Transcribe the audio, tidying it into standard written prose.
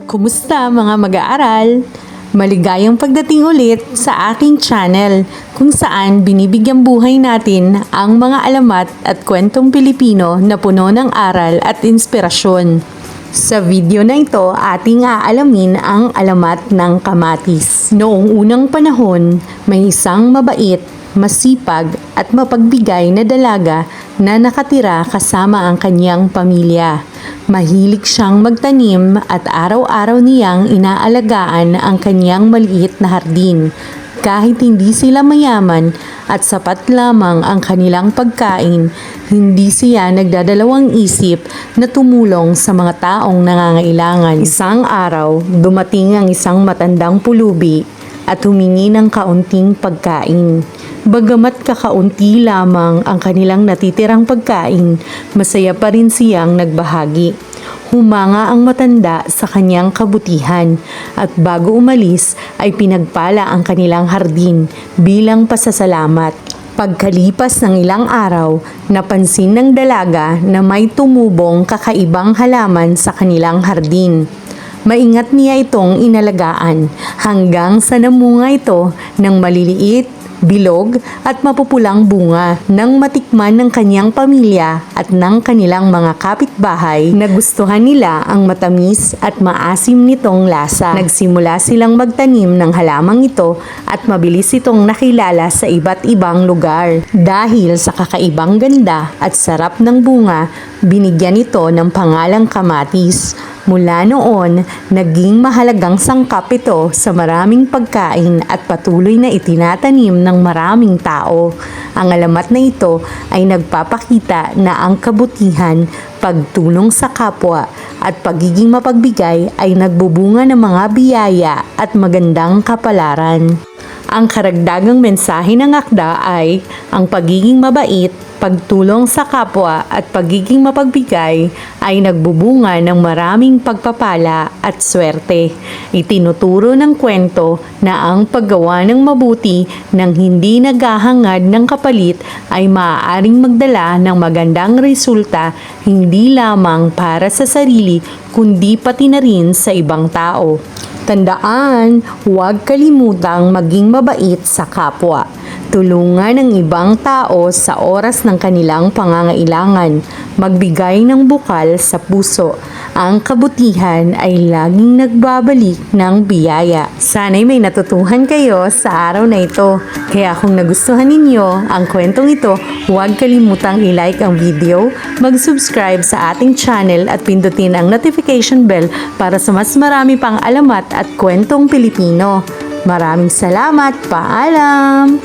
Kumusta mga mag-aaral? Maligayang pagdating ulit sa aking channel kung saan binibigyang buhay natin ang mga alamat at kwentong Pilipino na puno ng aral at inspirasyon. Sa video na ito, ating aalamin ang alamat ng kamatis. Noong unang panahon, may isang mabait, masipag at mapagbigay na dalaga na nakatira kasama ang kanyang pamilya. Mahilig siyang magtanim at araw-araw niyang inaalagaan ang kanyang maliit na hardin. Kahit hindi sila mayaman at sapat lamang ang kanilang pagkain, hindi siya nagdadalawang isip na tumulong sa mga taong nangangailangan. Isang araw, dumating ang isang matandang pulubi at humingi ng kaunting pagkain. Bagamat kakaunti lamang ang kanilang natitirang pagkain, masaya pa rin siyang nagbahagi. Humanga ang matanda sa kanyang kabutihan at bago umalis ay pinagpala ang kanilang hardin bilang pasasalamat. Pagkalipas ng ilang araw, napansin ng dalaga na may tumubong kakaibang halaman sa kanilang hardin. Maingat niya itong inalagaan hanggang sa namunga ito ng maliliit, bilog at mapupulang bunga nang matikman ng kanyang pamilya at ng kanilang mga kapitbahay. Nagustuhan nila ang matamis at maasim nitong lasa. Nagsimula silang magtanim ng halamang ito at mabilis itong nakilala sa iba't ibang lugar. Dahil sa kakaibang ganda at sarap ng bunga, binigyan ito ng pangalang kamatis. Mula noon, naging mahalagang sangkap ito sa maraming pagkain at patuloy na itinatanim ng maraming tao. Ang alamat na ito ay nagpapakita na ang kabutihan, pagtulong sa kapwa at pagiging mapagbigay ay nagbubunga ng mga biyaya at magandang kapalaran. Ang karagdagang mensahe ng akda ay ang pagiging mabait, pagtulong sa kapwa at pagiging mapagbigay ay nagbubunga ng maraming pagpapala at swerte. Itinuturo ng kwento na ang paggawa ng mabuti nang hindi naghahangad ng kapalit ay maaaring magdala ng magandang resulta hindi lamang para sa sarili kundi pati na rin sa ibang tao. Tandaan, huwag kalimutang maging mabait sa kapwa. Tulungan ang ibang tao sa oras ng kanilang pangangailangan. Magbigay ng bukal sa puso. Ang kabutihan ay laging nagbabalik ng biyaya. Sana'y may natutuhan kayo sa araw na ito. Kaya kung nagustuhan ninyo ang kwentong ito, huwag kalimutang i-like ang video, mag-subscribe sa ating channel at pindutin ang notification bell para sa mas marami pang alamat at kwentong Pilipino. Maraming salamat. Paalam!